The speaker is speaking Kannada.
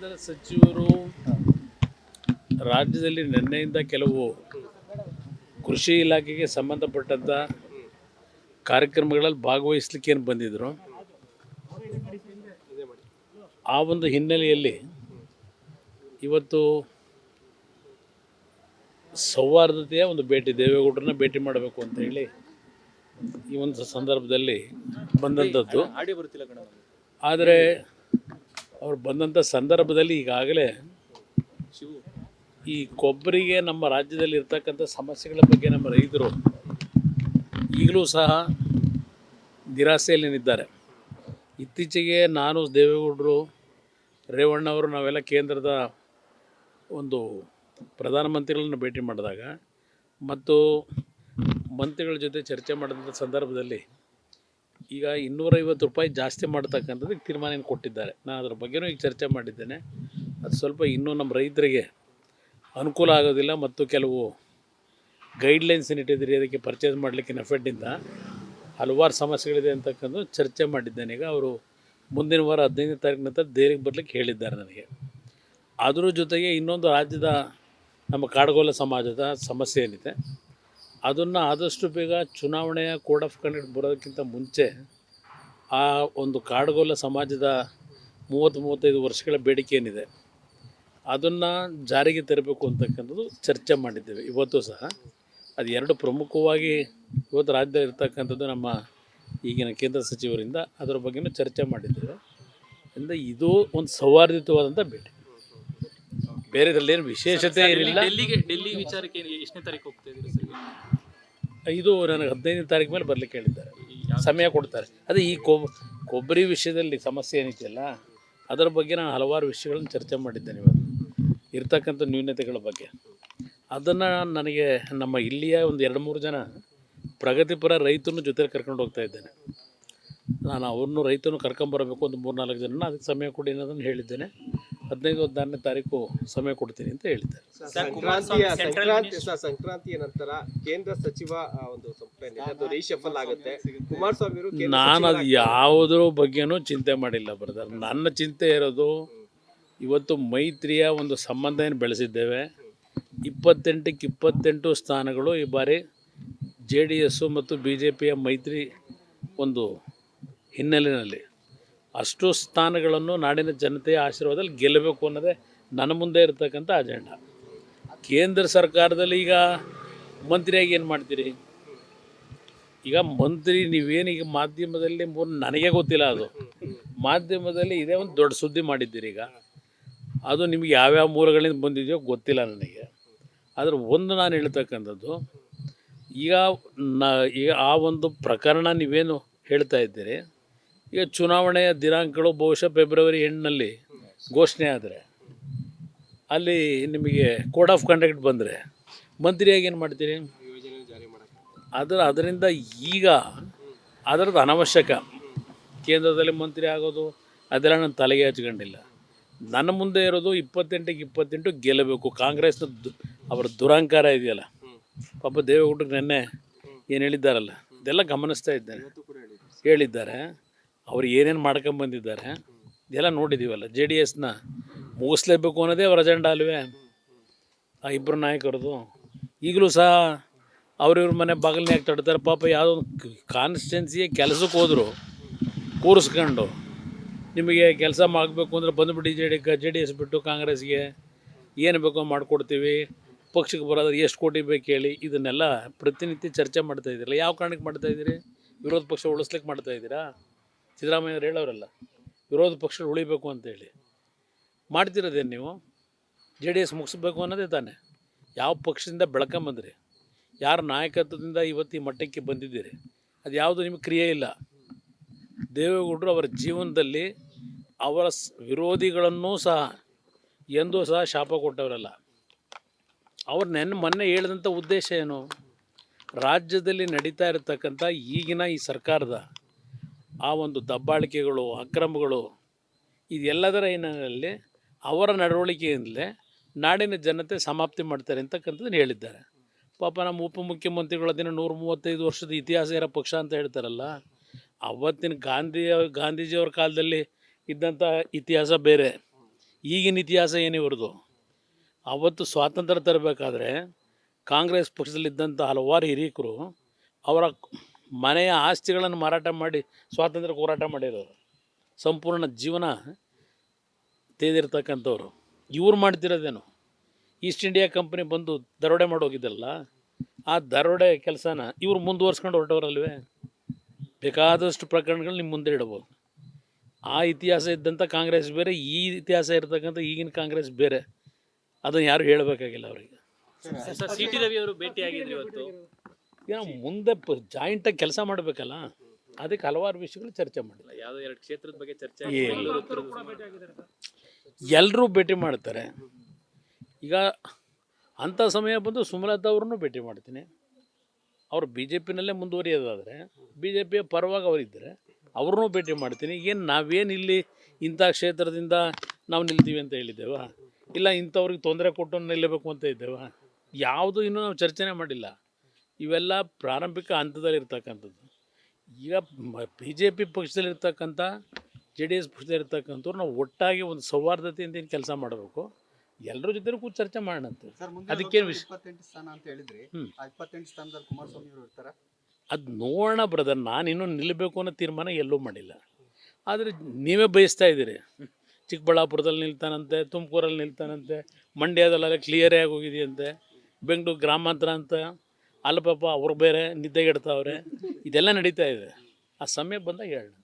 ಕೇಂದ್ರ ಸಚಿವರು ರಾಜ್ಯದಲ್ಲಿ ನಿನ್ನೆಯಿಂದ ಕೆಲವು ಕೃಷಿ ಇಲಾಖೆಗೆ ಸಂಬಂಧಪಟ್ಟಂಥ ಕಾರ್ಯಕ್ರಮಗಳಲ್ಲಿ ಭಾಗವಹಿಸಲಿಕ್ಕೆ ಏನು ಬಂದಿದ್ದರು, ಆ ಒಂದು ಹಿನ್ನೆಲೆಯಲ್ಲಿ ಇವತ್ತು ಸೌಹಾರ್ದತೆಯ ಒಂದು ಭೇಟಿ, ದೇವೇಗೌಡರನ್ನ ಭೇಟಿ ಮಾಡಬೇಕು ಅಂತ ಹೇಳಿ ಈ ಒಂದು ಸಂದರ್ಭದಲ್ಲಿ ಬಂದಂಥದ್ದು. ಆದರೆ ಅವ್ರು ಬಂದಂಥ ಸಂದರ್ಭದಲ್ಲಿ ಈಗಾಗಲೇ ಈ ಕೊಬ್ಬರಿಗೆ ನಮ್ಮ ರಾಜ್ಯದಲ್ಲಿ ಇರ್ತಕ್ಕಂಥ ಸಮಸ್ಯೆಗಳ ಬಗ್ಗೆ ನಮ್ಮ ರೈತರು ಈಗಲೂ ಸಹ ನಿರಾಸೆಯಲ್ಲಿದ್ದಾರೆ. ಇತ್ತೀಚೆಗೆ ನಾನು, ದೇವೇಗೌಡರು, ರೇವಣ್ಣವರು ನಾವೆಲ್ಲ ಕೇಂದ್ರದ ಒಂದು ಪ್ರಧಾನಮಂತ್ರಿಗಳನ್ನ ಭೇಟಿ ಮಾಡಿದಾಗ ಮತ್ತು ಮಂತ್ರಿಗಳ ಜೊತೆ ಚರ್ಚೆ ಮಾಡಿದಂಥ ಸಂದರ್ಭದಲ್ಲಿ ಈಗ 250 ರೂಪಾಯಿ ಜಾಸ್ತಿ ಮಾಡ್ತಕ್ಕಂಥದ್ದಕ್ಕೆ ತೀರ್ಮಾನ ಕೊಟ್ಟಿದ್ದಾರೆ. ನಾನು ಅದ್ರ ಬಗ್ಗೆನೂ ಈಗ ಚರ್ಚೆ ಮಾಡಿದ್ದೇನೆ. ಅದು ಸ್ವಲ್ಪ ಇನ್ನೂ ನಮ್ಮ ರೈತರಿಗೆ ಅನುಕೂಲ ಆಗೋದಿಲ್ಲ ಮತ್ತು ಕೆಲವು ಗೈಡ್ಲೈನ್ಸ್ ಇಟ್ಟಿದ್ದೀರಿ, ಅದಕ್ಕೆ ಪರ್ಚೇಸ್ ಮಾಡಲಿಕ್ಕೆ ನೆಫೆಡ್ಡಿಂದ ಹಲವಾರು ಸಮಸ್ಯೆಗಳಿದೆ ಅಂತಕ್ಕಂಥ ಚರ್ಚೆ ಮಾಡಿದ್ದೇನೆ. ಈಗ ಅವರು ಮುಂದಿನ ವಾರ 15ನೇ ತಾರೀಕು ನಂತರ ದೆಹಲಿಗೆ ಬರಲಿಕ್ಕೆ ಹೇಳಿದ್ದಾರೆ ನನಗೆ. ಅದರ ಜೊತೆಗೆ ಇನ್ನೊಂದು ರಾಜ್ಯದ ನಮ್ಮ ಕಾಡಗೋಲ ಸಮಾಜದ ಸಮಸ್ಯೆ ಏನಿದೆ ಅದನ್ನು ಆದಷ್ಟು ಬೇಗ ಚುನಾವಣೆಯ ಕೋಡ್ ಆಫ್ ಕಂಡಕ್ಟ್ ಬರೋದಕ್ಕಿಂತ ಮುಂಚೆ ಆ ಒಂದು ಕಾಡಗೋಲ ಸಮಾಜದ 30-35 ವರ್ಷಗಳ ಬೇಡಿಕೆ ಏನಿದೆ ಅದನ್ನು ಜಾರಿಗೆ ತರಬೇಕು ಅಂತಕ್ಕಂಥದ್ದು ಚರ್ಚೆ ಮಾಡಿದ್ದೇವೆ. ಇವತ್ತು ಸಹ ಅದು ಎರಡು ಪ್ರಮುಖವಾಗಿ ಇವತ್ತು ರಾಜ್ಯದಲ್ಲಿ ಇರ್ತಕ್ಕಂಥದ್ದು ನಮ್ಮ ಈಗಿನ ಕೇಂದ್ರ ಸಚಿವರಿಂದ ಅದರ ಬಗ್ಗೆಯೂ ಚರ್ಚೆ ಮಾಡಿದ್ದೇವೆ. ಅಂದರೆ ಇದು ಒಂದು ಸೌಹಾರ್ದಯುತವಾದಂಥ ಭೇಟಿ, ಬೇರೆದ್ರಲ್ಲೇನು ವಿಶೇಷತೆ ಇರಲಿಲ್ಲ. ಡೆಲ್ಲಿ ವಿಚಾರಕ್ಕೆ ಎಷ್ಟನೇ ತಾರೀಕು ಹೋಗ್ತಾ ಇದ್ದೀರಿ ಸರ್? ಇದು ನನಗೆ 15ನೇ ತಾರೀಕು ಮೇಲೆ ಬರಲಿಕ್ಕೆ ಹೇಳಿದ್ದಾರೆ, ಸಮಯ ಕೊಡ್ತಾರೆ. ಅದೇ ಈ ಕೊಬ್ಬರಿ ವಿಷಯದಲ್ಲಿ ಸಮಸ್ಯೆ ಏನಿದೆಯಲ್ಲ ಅದರ ಬಗ್ಗೆ ನಾನು ಹಲವಾರು ವಿಷಯಗಳನ್ನು ಚರ್ಚೆ ಮಾಡಿದ್ದೇನೆ. ಇವತ್ತು ಇರ್ತಕ್ಕಂಥ ನ್ಯೂನತೆಗಳ ಬಗ್ಗೆ ಅದನ್ನು ನನಗೆ ನಮ್ಮ ಇಲ್ಲಿಯ ಒಂದು 2-3 ಜನ ಪ್ರಗತಿಪರ ರೈತರನ್ನು ಜೊತೆಲಿ ಕರ್ಕೊಂಡು ಹೋಗ್ತಾ ಇದ್ದೇನೆ. ನಾನು ಅವ್ರನ್ನೂ ರೈತರನ್ನು ಕರ್ಕೊಂಬರಬೇಕು, ಒಂದು 3-4 ಜನ, ಅದಕ್ಕೆ ಸಮಯ ಕೊಡಿ ಅನ್ನೋದನ್ನು ಹೇಳಿದ್ದೇನೆ. 15-16ನೇ ತಾರೀಕು ಸಮಯ ಕೊಡ್ತೀನಿ ಅಂತ ಹೇಳಿದ್ದಾರೆ. ಸಂಕ್ರಾಂತಿಯ ನಂತರ ಕೇಂದ್ರ ಸಚಿವ ಒಂದು ರೀಶಫಲ್ ಆಗುತ್ತೆ. ಕುಮಾರಸ್ವಾಮಿ ನಾನು ಅದು ಯಾವುದ್ರ ಬಗ್ಗೆನೂ ಚಿಂತೆ ಮಾಡಿಲ್ಲ ಬ್ರದರ್. ನನ್ನ ಚಿಂತೆ ಇರೋದು ಇವತ್ತು ಮೈತ್ರಿಯ ಒಂದು ಸಂಬಂಧ ಏನು ಬೆಳೆಸಿದ್ದೇವೆ. 28ಕ್ಕೆ 28 ಸ್ಥಾನಗಳು ಈ ಬಾರಿ JDS ಮತ್ತು BJPಯ ಮೈತ್ರಿ ಒಂದು ಹಿನ್ನೆಲೆಯಲ್ಲಿ ಅಷ್ಟು ಸ್ಥಾನಗಳನ್ನು ನಾಡಿನ ಜನತೆಯ ಆಶೀರ್ವಾದದಲ್ಲಿ ಗೆಲ್ಲಬೇಕು ಅನ್ನೋದೇ ನನ್ನ ಮುಂದೆ ಇರತಕ್ಕಂಥ ಅಜೆಂಡಾ. ಕೇಂದ್ರ ಸರ್ಕಾರದಲ್ಲಿ ಈಗ ಮಂತ್ರಿಯಾಗಿ ಏನು ಮಾಡ್ತೀರಿ? ಈಗ ಮಂತ್ರಿ ನೀವೇನೀಗ ಮಾಧ್ಯಮದಲ್ಲಿ ನನಗೆ ಗೊತ್ತಿಲ್ಲ, ಅದು ಮಾಧ್ಯಮದಲ್ಲಿ ಇದೇ ಒಂದು ದೊಡ್ಡ ಸುದ್ದಿ ಮಾಡಿದ್ದೀರಿ. ಈಗ ಅದು ನಿಮಗೆ ಯಾವ್ಯಾವ ಮೂಲಗಳಿಂದ ಬಂದಿದೆಯೋ ಗೊತ್ತಿಲ್ಲ ನನಗೆ. ಆದರೆ ಒಂದು ನಾನು ಹೇಳ್ತಕ್ಕಂಥದ್ದು, ಈಗ ಆ ಒಂದು ಪ್ರಕರಣ ನೀವೇನು ಹೇಳ್ತಾ ಇದ್ದೀರಿ, ಈಗ ಚುನಾವಣೆಯ ದಿನಾಂಕಗಳು ಬಹುಶಃ ಫೆಬ್ರವರಿ 8ನಲ್ಲಿ ಘೋಷಣೆ ಆದರೆ ಅಲ್ಲಿ ನಿಮಗೆ ಕೋಡ್ ಆಫ್ ಕಂಡಕ್ಟ್ ಬಂದರೆ ಮಂತ್ರಿಯಾಗಿ ಏನು ಮಾಡ್ತೀರಿ? ಅದರಿಂದ ಈಗ ಅದರದ್ದು ಅನವಶ್ಯಕ ಕೇಂದ್ರದಲ್ಲಿ ಮಂತ್ರಿ ಆಗೋದು ಅದೆಲ್ಲ ನನ್ನ ತಲೆಗೆ ಹಚ್ಕೊಂಡಿಲ್ಲ. ನನ್ನ ಮುಂದೆ ಇರೋದು 28ಕ್ಕೆ 28 ಗೆಲ್ಲಬೇಕು. ಕಾಂಗ್ರೆಸ್ನ ಅವರ ದುರಂಕಾರ ಇದೆಯಲ್ಲ, ಪಾಪ ದೇವೇಗೌಡರು ನೆನ್ನೆ ಏನು ಹೇಳಿದ್ದಾರಲ್ಲ ಇದೆಲ್ಲ ಗಮನಿಸ್ತಾ ಇದ್ದೇನೆ. ಹೇಳಿದ್ದಾರೆ ಅವ್ರು ಏನೇನು ಮಾಡ್ಕೊಂಬಂದಿದ್ದಾರೆ ಇದೆಲ್ಲ ನೋಡಿದ್ದೀವಲ್ಲ. JDSನ ಮುಗಿಸ್ಲೇಬೇಕು ಅನ್ನೋದೇ ಅವ್ರ ಅಜೆಂಡಾ ಅಲ್ವೇ ಆ ಇಬ್ಬರು ನಾಯಕರದು. ಈಗಲೂ ಸಹ ಅವ್ರಿವ್ರ ಮನೆ ಬಾಗಿಲನ್ನ ಯಾಕೆ ತಡ್ತಾರೆ? ಪಾಪ ಯಾವುದೋ ಒಂದು ಕಾನ್ಸ್ಟಿಟ್ಯೂನ್ಸಿಗೆ ಕೆಲಸಕ್ಕೆ ಹೋದರು ಕೂರಿಸ್ಕೊಂಡು, ನಿಮಗೆ ಕೆಲಸ ಮಾಡಬೇಕು ಅಂದರೆ ಬಂದುಬಿಟ್ಟು JDS ಬಿಟ್ಟು ಕಾಂಗ್ರೆಸ್ಗೆ ಏನು ಬೇಕೋ ಮಾಡಿಕೊಡ್ತೀವಿ, ಪಕ್ಷಕ್ಕೆ ಬರೋದ್ರೆ ಎಷ್ಟು ಕೋಟಿ ಬೇಕು ಹೇಳಿ, ಇದನ್ನೆಲ್ಲ ಪ್ರತಿನಿತ್ಯ ಚರ್ಚೆ ಮಾಡ್ತಾಯಿದ್ದೀರಲ್ಲ. ಯಾವ ಕಾರಣಕ್ಕೆ ಮಾಡ್ತಾಯಿದ್ದೀರಿ? ವಿರೋಧ ಪಕ್ಷ ಉಳಿಸ್ಲಿಕ್ಕೆ ಮಾಡ್ತಾಯಿದ್ದೀರಾ? ಸಿದ್ದರಾಮಯ್ಯವ್ರು ಹೇಳೋರಲ್ಲ ವಿರೋಧ ಪಕ್ಷಗಳು ಉಳಿಬೇಕು ಅಂತೇಳಿ. ಮಾಡ್ತಿರೋದೇನು ನೀವು? JDS ಮುಗಿಸ್ಬೇಕು ಅನ್ನೋದೇ ತಾನೆ. ಯಾವ ಪಕ್ಷದಿಂದ ಬೆಳ್ಕೊಂಬಂದ್ರಿ, ಯಾರ ನಾಯಕತ್ವದಿಂದ ಇವತ್ತು ಈ ಮಟ್ಟಕ್ಕೆ ಬಂದಿದ್ದೀರಿ, ಅದು ಯಾವುದು ನಿಮಗೆ ಕ್ರಿಯೆ ಇಲ್ಲ. ದೇವೇಗೌಡರು ಅವರ ಜೀವನದಲ್ಲಿ ಅವರ ವಿರೋಧಿಗಳನ್ನೂ ಸಹ ಎಂದೂ ಸಹ ಶಾಪ ಕೊಟ್ಟವರಲ್ಲ. ಅವ್ರು ಮೊನ್ನೆ ಹೇಳಿದಂಥ ಉದ್ದೇಶ ಏನು? ರಾಜ್ಯದಲ್ಲಿ ನಡೀತಾ ಇರತಕ್ಕಂಥ ಈಗಿನ ಈ ಸರ್ಕಾರದ ಆ ಒಂದು ದಬ್ಬಾಳಿಕೆಗಳು, ಅಕ್ರಮಗಳು, ಇದೆಲ್ಲದರ ಹಿನ್ನೆಲೆಯಲ್ಲಿ ಅವರ ನಡವಳಿಕೆಯಿಂದಲೇ ನಾಡಿನ ಜನತೆ ಸಮಾಪ್ತಿ ಮಾಡ್ತಾರೆ ಅಂತಕ್ಕಂಥದ್ದನ್ನು ಹೇಳಿದ್ದಾರೆ. ಪಾಪ ನಮ್ಮ ಉಪಮುಖ್ಯಮಂತ್ರಿಗಳು ಅದನ್ನು 135 ವರ್ಷದ ಇತಿಹಾಸ ಇರೋ ಪಕ್ಷ ಅಂತ ಹೇಳ್ತಾರಲ್ಲ. ಅವತ್ತಿನ ಗಾಂಧೀಜಿಯವ್ರ ಕಾಲದಲ್ಲಿ ಇದ್ದಂಥ ಇತಿಹಾಸ ಬೇರೆ, ಈಗಿನ ಇತಿಹಾಸ ಏನೇ ಇವ್ರದ್ದು. ಅವತ್ತು ಸ್ವಾತಂತ್ರ್ಯ ತರಬೇಕಾದ್ರೆ ಕಾಂಗ್ರೆಸ್ ಪಕ್ಷದಲ್ಲಿದ್ದಂಥ ಹಲವಾರು ಹಿರಿಯಕರು ಅವರ ಮನೆಯ ಆಸ್ತಿಗಳನ್ನು ಮಾರಾಟ ಮಾಡಿ ಸ್ವಾತಂತ್ರ್ಯ ಹೋರಾಟ ಮಾಡಿರೋರು, ಸಂಪೂರ್ಣ ಜೀವನ ತೆಗೆದಿರ್ತಕ್ಕಂಥವ್ರು. ಇವ್ರು ಮಾಡ್ತಿರೋದೇನು, ಈಸ್ಟ್ ಇಂಡಿಯಾ ಕಂಪ್ನಿ ಬಂದು ದರೋಡೆ ಮಾಡೋಗಿದ್ದಲ್ಲ, ಆ ದರೋಡೆ ಕೆಲಸನ ಇವ್ರು ಮುಂದುವರ್ಸ್ಕೊಂಡು ಹೊರಟವರಲ್ವೇ. ಬೇಕಾದಷ್ಟು ಪ್ರಕರಣಗಳು ನಿಮ್ಮ ಮುಂದೆ ಇಡ್ಬೋದು. ಆ ಇತಿಹಾಸ ಇದ್ದಂಥ ಕಾಂಗ್ರೆಸ್ ಬೇರೆ, ಈ ಇತಿಹಾಸ ಇರ್ತಕ್ಕಂಥ ಈಗಿನ ಕಾಂಗ್ರೆಸ್ ಬೇರೆ. ಅದನ್ನು ಯಾರು ಹೇಳಬೇಕಾಗಿಲ್ಲ ಅವರಿಗೆ. ಸರ್ ಸಿ ಟಿ ರವಿ ಅವರು ಭೇಟಿಯಾಗಿದ್ರು ಇವತ್ತು. ಏನೋ ಮುಂದೆ ಜಾಯಿಂಟಾಗಿ ಕೆಲಸ ಮಾಡಬೇಕಲ್ಲ, ಅದಕ್ಕೆ ಹಲವಾರು ವಿಷಯಗಳು ಚರ್ಚೆ ಮಾಡಿಲ್ಲ. ಯಾವುದೋ 2 ಕ್ಷೇತ್ರದ ಬಗ್ಗೆ ಚರ್ಚೆ ಎಲ್ಲರೂ ಭೇಟಿ ಮಾಡ್ತಾರೆ. ಈಗ ಅಂಥ ಸಮಯ ಬಂದು ಸುಮಲತಾ ಅವ್ರನ್ನೂ ಭೇಟಿ ಮಾಡ್ತೀನಿ. ಅವರು ಬಿ ಜೆ ಪಿನಲ್ಲೇ ಮುಂದುವರಿಯೋದಾದರೆ, ಬಿ ಜೆ ಪಿಯ ಪರವಾಗಿ ಅವರಿದ್ದರೆ ಅವ್ರನ್ನೂ ಭೇಟಿ ಮಾಡ್ತೀನಿ. ಏನು ನಾವೇನು ಇಲ್ಲಿ ಇಂಥ ಕ್ಷೇತ್ರದಿಂದ ನಾವು ನಿಲ್ತೀವಿ ಅಂತ ಹೇಳಿದ್ದೇವ, ಇಲ್ಲ ಇಂಥವ್ರಿಗೆ ತೊಂದರೆ ಕೊಟ್ಟು ನಿಲ್ಲಬೇಕು ಅಂತ ಇದ್ದೇವ, ಯಾವುದು ಇನ್ನೂ ನಾವು ಚರ್ಚೆನೇ ಮಾಡಿಲ್ಲ. ಇವೆಲ್ಲ ಪ್ರಾರಂಭಿಕ ಹಂತದಲ್ಲಿರ್ತಕ್ಕಂಥದ್ದು. ಈಗ ಬಿ ಜೆ ಪಿ ಪಕ್ಷದಲ್ಲಿರ್ತಕ್ಕಂಥ JDS ಪಕ್ಷದಲ್ಲಿರ್ತಕ್ಕಂಥವ್ರು ನಾವು ಒಟ್ಟಾಗಿ ಒಂದು ಸೌಹಾರ್ದತೆಯಿಂದ ಏನು ಕೆಲಸ ಮಾಡಬೇಕು, ಎಲ್ಲರ ಜೊತೆ ಕೂತು ಚರ್ಚೆ ಮಾಡೋಣಂತೆ. ಅದಕ್ಕೇನು ವಿಷಯ 28 ಸ್ಥಾನ ಅಂತ ಹೇಳಿದ್ರಿ, ಆ 28 ಸ್ಥಾನದಲ್ಲಿ ಕುಮಾರಸ್ವಾಮಿ ಅವರು ಇರ್ತಾರ? ಅದು ನೋಡೋಣ ಬ್ರದರ್. ನಾನಿನ್ನೂ ನಿಲ್ಲಬೇಕು ಅನ್ನೋ ತೀರ್ಮಾನ ಎಲ್ಲೂ ಮಾಡಿಲ್ಲ. ಆದರೆ ನೀವೇ ಬಯಸ್ತಾ ಇದ್ದೀರಿ, ಚಿಕ್ಕಬಳ್ಳಾಪುರದಲ್ಲಿ ನಿಲ್ತಾನಂತೆ, ತುಮಕೂರಲ್ಲಿ ನಿಲ್ತಾನಂತೆ, ಮಂಡ್ಯದಲ್ಲೆಲ್ಲ ಕ್ಲಿಯರೇ ಆಗಿ ಹೋಗಿದೆಯಂತೆ, ಬೆಂಗಳೂರು ಗ್ರಾಮಾಂತರ ಅಂತ ಅಲ್ಲಿ ಪಾಪ ಅವ್ರು ಬೇರೆ ನಿದ್ದೆಗೆಡ್ತಾವ್ರೆ. ಇದೆಲ್ಲ ನಡೀತಾ ಇದೆ. ಆ ಸಮಯ ಬಂದಾಗ ಹೇಳೋಣ.